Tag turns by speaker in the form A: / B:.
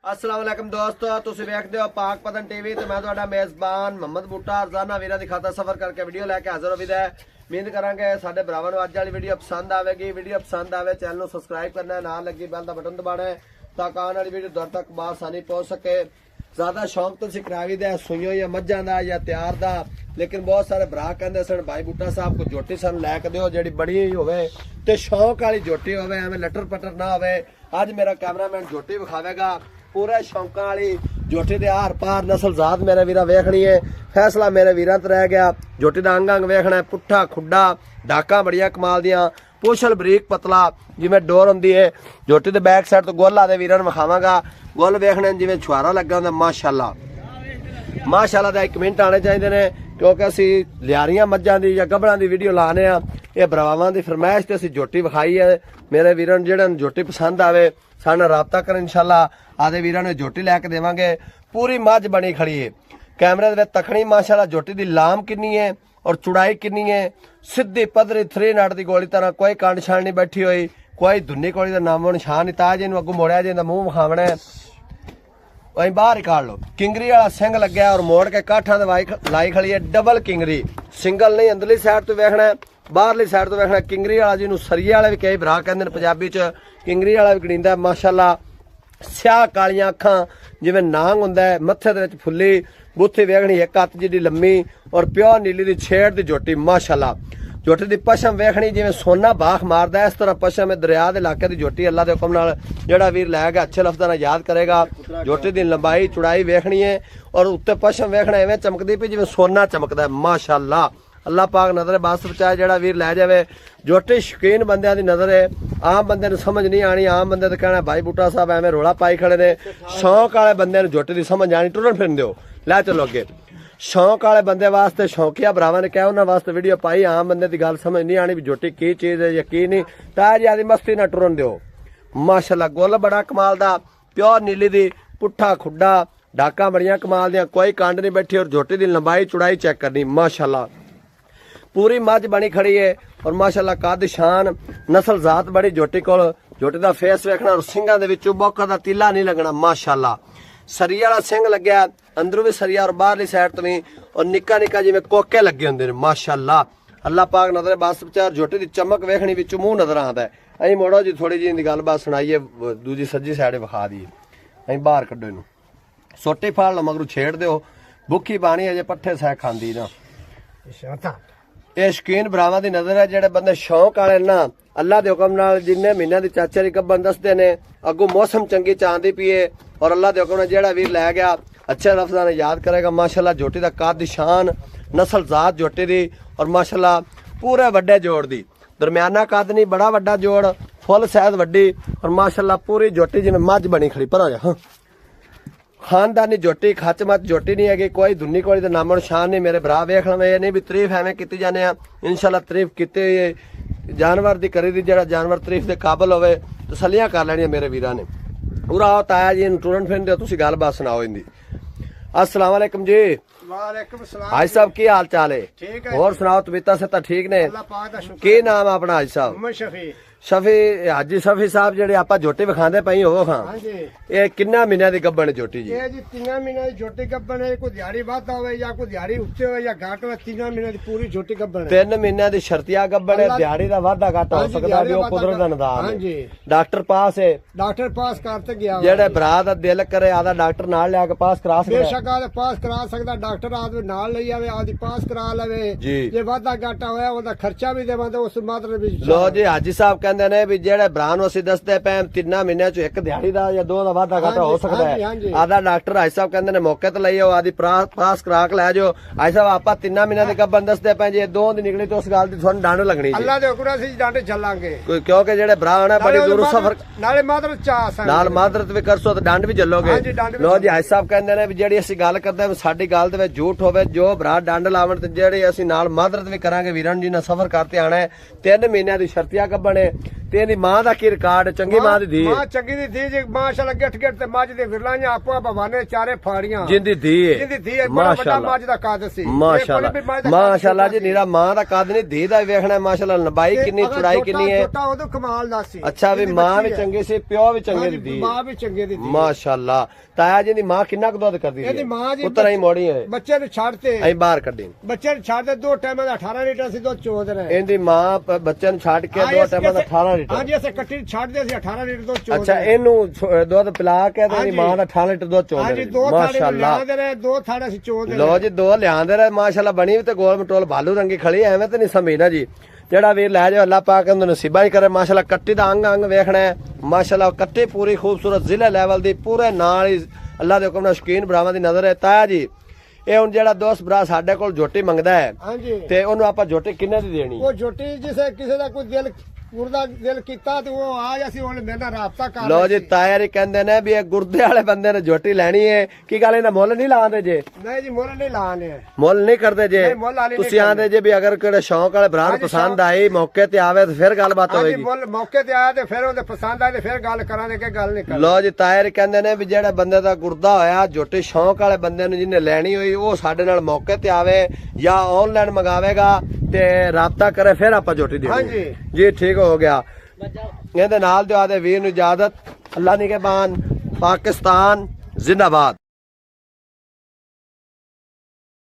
A: अस्सलाम वालेकुम दोस्तों, तुसीं वेखदे हो पाक पतन टीवी ते मैं तुहाडा मेज़बान मोहम्मद बूटा रोजाना वीरां दी खातर सफर करके वीडियो लैके हाजिर होवीदा है। उम्मीद करांगे साडे भरावां नूं अज वाली वीडियो पसंद आवेगी। वीडियो पसंद आवे चैनल नूं सबसक्राइब करना है, नाल लगी बैल दा बटन दबाना है ताकि आने वाली वीडियो तुहाडे तक बासानी पहुंच सके। ज्यादा शौक तो सिकरावी दा सुइयों या मज्जां दा या तैयार दा, लेकिन बहुत सारे भरा कहंदे सन भाई बूटा साहब को जोटी सन लैके दिओ जेहड़ी बड़ी होवे ते शौक वाली जोटी होवे, एवें लटर पटर ना होवे। अज मेरा कैमरामैन जोटी विखावेगा पूरा शौकां वाली जोटी दे आर पार नस्ल जात मेरे वीरा वेखनी है। फैसला मेरे वीरां ते रह गया। जोटी दा अंग अंग वेखना है, पुट्ठा खुड्डा डाका बड़िया कमाल दियां, पोछल बरीक पतला जिवें डोर हुंदी है। जोटी दे बैक साइड तो गोल आदे वीरां नूं विखावांगा। गोल वेखने जिवें छुहारा लगा हुंदा। माशाअल्लाह माशाअल्लाह दा 1 मिनट आने चाहिए ने, क्योंकि असी लियारियां मज्जां दी या गबड़ां दी वीडियो लाने आ। ये भरावां दी फरमाइश ते असी जोटी विखाई है। मेरे वीरां नूं जेहड़े जोटी पसंद आवे साडे नाल राबता कर, इंशाअल्लाह आदे वीरां नूं जोटी लैके देवांगे। पूरी मझ बनी खड़ी है, कैमरे दे विच तखणी माशाअल्लाह। जोटी दी लाम कितनी है और चौड़ाई कितनी है, सीधी पधरी 3 नट दी गोली तरह, कोई कंड छाण नहीं बैठी हुई, कोई धुन्नी कोली दा नामो निशान नहीं। ताज इनू अगू मोड़िया जिंदा मुंह विखावना है, वहीं बाहर ही काट लो। किंगरी वाला सिंग लग्या और मोड़ के काठा दे लाई खड़ी है। डबल किंगरी, सिंगल नहीं। अंदरली साइड तो वेखना है, बाहरली साइड तो वेखना। किंगरी वाला जिन्हों सरिया वाले भी कई भरा कहते हैं पंजाबी च, किंगरी वाला भी गणींदा। माशाअल्लाह स्याह कालियां अखां जिवें नांग हुंदा है, मत्थे दे विच फुल्ली बुत्थी वेखनी, एक हत्थ जिहड़ी लम्मी और प्योर नीली दी छेड़ दी जोटी। माशाअल्लाह जोटी दी पशम वेखनी जिवें सोना बाख मारदा है, इस तरह पशम है। दरिया दे इलाके दी जोटी अल्लाह दे हुक्म नाल जेड़ा वीर लैगा अच्छे लफ्ज़ां नाल याद करेगा। जोटी दी लंबाई चौड़ाई वेखनी है और उत्ते पशम वेखना एवें चमकदी पई जिवें सोना चमकदा है। माशाअल्लाह अल्लाह पाक नजर बास बचाए, जेड़ा वीर लै जावे। जोटी शौकीन बंदियां दी नजर है, आम बंदे नूं समझ नहीं आनी। आम बंदे तो कहना भाई बूटा साहब एवें रोला पाई खड़े ने। शौक वाले बंदे नूं जोटी दी समझ आनी, टुरन फिरन दिओ। लै चलो अगे। शौक वाले बंदे वास्ते, शौकिया भरावां ने कहा उन्हां वास्ते वीडियो पाई। आम बंदे दी गल समझ नहीं आनी भी जोटी की चीज़ है या की नहीं। तां जियादी मस्ती ना टुरन दिओ। माशाअल्लाह गोल बड़ा कमाल दा, प्योर नीली दी, पुट्ठा खुड्डा डाका बड़ियां कमाल दियां, कोई कंड नहीं बैठी। और जोटी दी लंबाई चौड़ाई चेक करनी। माशाअल्लाह पूरी मझ बनी खड़ी है और माशाअल्लाह कद शान नस्ल जात बड़ी जोटी कोल। जोटी दा फेस वेखना और सिंगां दे विचों बोका दा तिला नहीं लगना। माशाअल्लाह सरिया वाला सिंग लग्या, अंदरों भी सरिया और बाहरली साइड तो भी, और निक्का निक्का जिवें कोके लगे हुंदे ने। माशाअल्लाह अल्लाह पाक नजर बस विचार। जोटी दी चमक वेखनी, विचों मुंह नजर आंदा है। असीं मोड़ो जी थोड़ी जी इहदी गलबात सुनाइए, दूजी सज्जी साइड विखा दईए। असीं बाहर कड्डो इहनूं, सोटी फाड़ लो मगरू छेड़ दिओ। भुखी पानी अजे पट्ठे सह खांदी ना। ये शौकीन भरावां दी नजर है, जेड़े बंदे शौक वाले ना अल्लाह दे हुक्म नाल जिन्ने महीनों दी चाचे दी गब्बन दसदे ने। अगू मौसम चंगी चांदी पीए और अल्लाह दे हुक्म नाल जेड़ा वीर लै गया अच्छे लफ्ज़ां ने याद करेगा। माशाअल्लाह जोटी दा कद शान नस्ल जात जोटी दी और माशाअल्लाह पूरे वड्डे जोड़ दी। दरम्याना कद नहीं, बड़ा वड्डा जोड़, फुल सैद वड्डी और माशाअल्लाह पूरी जोटी जिवें मझ बनी खड़ी। पर हो जा खानदानी जोटी, खच मच जोटी नहीं है, कोई धुन्नी कोली दा नामो निशान नहीं। मेरे भरा वेख लवे, ये नहीं भी तारीफ एवें कीती जाने आ। इंशाअल्लाह तारीफ कीती जानवर दी करी दी, जेड़ा जानवर तारीफ दे काबिल होवे तसल्लियां कर लैणियां मेरे वीरां ने। पूरा आओ ताया जी टुरन फिरन दिओ, तुसीं गलबात सुनाओ इंदी। अस्सलाम वालेकुम जी।
B: वालेकुम सलाम
A: हाजी साहब की हाल चाल है?
B: ठीक है।
A: और सुनाओ तबीयत से ठीक ने?
B: अल्लाह पाक दा शुक्र।
A: की नाम है अपना हाजी साहब?
B: मोहम्मद शफी।
A: शफी हाजी शफी साहब जेडे आप जोटी विखांदे पई हो खां,
B: हाँ जी।
A: ये किन्ना महीने दी गब्बन है जोटी जी?
B: ये जी 3 महीने की जोटी गब्बन है। कोई दिहाड़ी वाद होवे या कोई दिहाड़ी उत्ते होवे या घाट होवे, 3 महीने की पूरी जोटी गब्बन है।
A: 3 महीने दी शर्तिया गब्बन है, दिहाड़ी दा वाधा घाटा हो सकदा भी, ओ कुदरत दा निदान
B: हाँ जी।
A: है। डॉक्टर पास है,
B: डॉक्टर पास करते गया
A: जेडे भरा दा दिल करे आदा डॉक्टर नाल लेके पास करा सकदा है।
B: बेशक आदे पास करा सकदा, डॉक्टर आदमी नाल लई आवे, आदि पास करा लवे
A: जी।
B: जे वादा घाटा होया ओदा खर्चा भी देवांदे उस मात्र भी।
A: लो जी हाजी साहब कहंदे ने भी जेडे भरा नूं ਅਸੀਂ दसदे पे 3 महीने च 1 दिहाड़ी दा या 2 दा वाधा घाटा हो सकदा है। आदा डॉक्टर हाजी साहब कहंदे ने मौके ते लईओ, आदि पास करा के लै जाओ। हाजी साहब आपा 3 महीने दी गब्बन दसदे पे, जे 2 दी निकली तो उस गल दी तुहानू डंड लगनी।
B: अल्लाह दे हुक्म से डांटे चलांगे,
A: क्योंकि जेडे भरा ने बड़ी दूर सफर
B: नाले मात्र चाह
A: नाल मादरत भी करसो ते डंड भी जलोगे। लो जी हाजी साहब कहंदे ने भी जेड़ी ਅਸੀਂ ਗੱਲ ਕਰਦੇ ਹਾਂ ਸਾਡੀ ਗੱਲ ਦੇ ਵਿੱਚ ਝੂਠ ਹੋਵੇ, ਜੋ ਭਰਾ ਡੰਡ ਲਾਵਣ ਤੇ ਜਿਹੜੇ ਅਸੀਂ ਨਾਲ ਮਾਦਰਤ ਵੀ ਕਰਾਂਗੇ। ਵੀਰਾਂ ਜੀ ਨਾਲ ਸਫਰ ਕਰਤੇ ਆਣਾ ਹੈ। 3 ਮਹੀਨਿਆਂ ਦੀ ਸ਼ਰਤੀਆ ਗੱਬਣ ਹੈ, ਤੇ ਇਹਦੀ ਮਾਂ ਦਾ ਕੀ ਰਿਕਾਰਡ? ਚੰਗੀ ਮਾਂ ਦੀ ਧੀ
B: ਮਾਂ ਚੰਗੀ ਦੀ ਧੀ ਜੀ, ਮਾਸ਼ਾਅੱਲਾ ਗਿੱਠ ਗਿੱਠ ਤੇ ਮੱਝ ਦੇ ਵਿਰਲਾਈਆਂ ਆਪੋ ਭਵਾਨੇ ਚਾਰੇ ਫਾੜੀਆਂ
A: ਜਿੰਦੀ ਧੀ ਹੈ।
B: ਜਿੰਦੀ ਧੀ ਹੈ, ਬੜਾ ਵੱਡਾ ਮੱਝ ਦਾ ਕੱਦ ਸੀ।
A: ਮਾਸ਼ਾਅੱਲਾ ਜੀ, ਨੀਰਾ ਮਾਂ ਦਾ ਕੱਦ ਨਹੀਂ, ਧੀ ਦਾ ਵੇਖਣਾ। ਮਾਸ਼ਾਅੱਲਾ ਲੰਬਾਈ ਕਿੰਨੀ, ਚੌੜਾਈ ਕਿੰਨੀ ਹੈ?
B: ਛੋਟਾ ਉਦੋਂ ਕਮਾਲ ਦਾ ਸੀ।
A: ਅੱਛਾ ਵੀ ਮਾਂ ਵੀ ਚੰਗੀ ਸੀ, ਪਿਓ ਵੀ ਚੰਗੇ ਦੀ ਧੀ,
B: ਮਾਂ ਵੀ ਚੰਗੇ ਦੀ ਧੀ।
A: ਮਾਸ਼ਾਅੱਲਾ। ਤਾਇਆ ਜੀ ਦੀ ਮਾਂ ਕਿੰਨਾ ਕੁ ਦੁੱਧ ਕਰਦੀ
B: ਇਹਦੀ ਮਾਂ ਜੀ
A: ਪੁੱਤਰ ਹੀ ਮੋੜੀ ਹੈ,
B: ਬੱਚੇ ਨੂੰ ਛੱਡਤੇ
A: ਅਸੀਂ ਬਾਹਰ ਕੱਢੀ।
B: ਬੱਚੇ ਨੂੰ ਛੱਡਦੇ 2 ਟਾਈਮਾਂ ਦਾ 18 ਲੀਟਰ ਸੀ ਦੁੱਧ ਚੋਦ ਰਹੇ।
A: ਇਹਦੀ ਮਾਂ ਬੱਚੇ ਨੂੰ ਛੱਡ ਕੇ 2 ਟਾਈਮਾਂ ਦਾ 18 ਲੀਟਰ।
B: ਹਾਂਜੀ ਅਸੀਂ ਕੱਟੀ ਛੱਡਦੇ ਸੀ 18 ਲੀਟਰ ਦੁੱਧ ਚੋਦ।
A: ਅੱਛਾ, ਇਹਨੂੰ ਦੁੱਧ ਪਿਲਾ ਕੇ ਤੇ ਇਹਦੀ ਮਾਂ ਦਾ 18 ਲੀਟਰ ਦੁੱਧ ਚੋਦ।
B: ਹਾਂਜੀ 2 ਥਾੜੇ ਲਿਆਂਦੇ ਰਹੇ, 2 ਥਾੜੇ ਸੀ ਚੋਦ।
A: ਲੋ ਜੀ 2 ਲਿਆਂਦੇ ਰਹੇ। ਮਾਸ਼ਾਅੱਲਾ ਬਣੀ ਵੀ ਤੇ ਗੋਲ ਮਟੋਲ ਭਾਲੂ ਰੰਗੀ ਖੜੀ, ਐਵੇਂ ਤੇ ਨਹੀਂ ਸਮਝਣਾ ਜੀ। ਜਿਹੜਾ ਵੀਰ ਲੈ ਜਾਓ, ਅੱਲਾਹ ਪਾਕ ਉਹਨੂੰ ਨਸੀਬਾਂ ਹੀ ਕਰੇ। ਮਾਸ਼ਾਅੱਲਾ ਕੱਟੀ ਦਾ ਅੰਗ ਅੰਗ ਵੇਖਣਾ ਹੈ। ਮਾਸ਼ਾਅੱਲਾ ਕੱਟੀ ਪੂਰੀ ਖੂਬਸੂਰਤ, ਜ਼ਿਲ੍ਹਾ ਲੈਵਲ ਦੀ, ਪੂਰੇ ਨਾਲ ਹੀ ਅੱਲਾਹ ਦੇ ਹੁਕਮ ਨਾਲ ਸ਼ੌਕੀਨ ਭਰਾਵਾਂ ਦੀ ਨਜ਼ਰ ਹੈ। ਤਾਇਆ ਜੀ ਇਹ ਹੁਣ ਜਿਹੜਾ ਦੋਸਤ ਭਰਾ ਸਾਡੇ ਕੋਲ ਝੋਟੀ ਮੰਗਦਾ ਹੈ,
B: ਹਾਂਜੀ,
A: ਤੇ ਉਹਨੂੰ ਆਪਾਂ ਝੋਟੀ ਕਿੰਨੇ ਦੀ ਦੇਣੀ?
B: ਉਹ ਝੋਟੀ ਜਿਸੇ ਕਿਸੇ ਦਾ ਕੋਈ ਦਿਲ ਕੀਤਾ ਤੇ ਉਹ ਆ ਅਸੀਂ ਹੁਣ ਮੇਰੇ ਨਾਲ ਰਾਬਤਾ ਕਰ
A: ਲੋ ਜੀ ਤਾਇਆ ਜੀ ਕਹਿੰਦੇ ਨੇ ਵੀ ਇਹ ਗੁਰਦੇ ਵਾਲੇ ਬੰਦੇ ਨੇ ਝੋਟੀ ਲੈਣੀ ਹੈ। ਕੀ ਗੱਲ ਇਹਦਾ ਮੁੱਲ ਨਹੀਂ ਲਾਉਂਦੇ ਜੇ?
B: ਨਹੀਂ ਜੀ ਮੁੱਲ ਨਹੀਂ ਲਾਣੇ,
A: ਮੁੱਲ ਨਹੀਂ ਕਰਦੇ ਜੇ?
B: ਨਹੀਂ, ਮੁੱਲ ਵਾਲੀ ਨਹੀਂ
A: ਤੁਸੀਂ ਆਂਦੇ ਜੇ ਵੀ ਅਗਰ ਕਿਹੜੇ ਸ਼ੌਂਕ ਵਾਲੇ ਭਰਾ ਨੂੰ ਪਸੰਦ ਆਈ, ਮੌਕੇ ਤੇ ਆਵੇ ਤੇ ਫਿਰ ਗੱਲਬਾਤ
B: ਹਾਂਜੀ
A: ਹੋਏਗੀ।
B: ਮੁੱਲ ਮੌਕੇ ਤੇ ਆਇਆ ਤੇ ਫਿਰ ਉਹਦੇ ਪਸੰਦ ਆਏ ਤੇ ਫਿਰ ਗੱਲ ਕਰਾਂਗੇ ਕਿ ਗੱਲ ਨਹੀਂ
A: ਲੋ ਜੀ ਤਾਇਆ ਜੀ ਕਹਿੰਦੇ ਨੇ ਵੀ ਜਿਹੜੇ ਬੰਦੇ ਦਾ ਗੁਰਦਾ ਹੋਇਆ ਝੋਟੀ ਸ਼ੌਂਕ ਵਾਲੇ ਬੰਦੇ ਨੂੰ ਜਿਹਨੇ ਲੈਣੀ ਹੋਈ, ਉਹ ਸਾਡੇ ਨਾਲ ਮੌਕੇ ਤੇ ਆਵੇ ਜਾਂ ਆਨਲਾਈਨ ਮੰਗਾਵੇਗਾ ਤੇ ਰਾਬਤਾ ਕਰੇ, ਫਿਰ ਆਪਾਂ ਝੋਟੀ ਦੇਵਾਂਗੇ।
B: ਹਾਂਜੀ
A: ਜੀ ਠੀਕ ਹੋ ਗਿਆ। ਇਹਦੇ ਨਾਲ ਦਿਓ ਆਦੇ ਵੀਰ ਨੂੰ ਇਜਾਜ਼ਤ। ਅੱਲਾ ਨਿਗਹਿਬਾਨ। ਪਾਕਿਸਤਾਨ ਜ਼ਿੰਦਾਬਾਦ।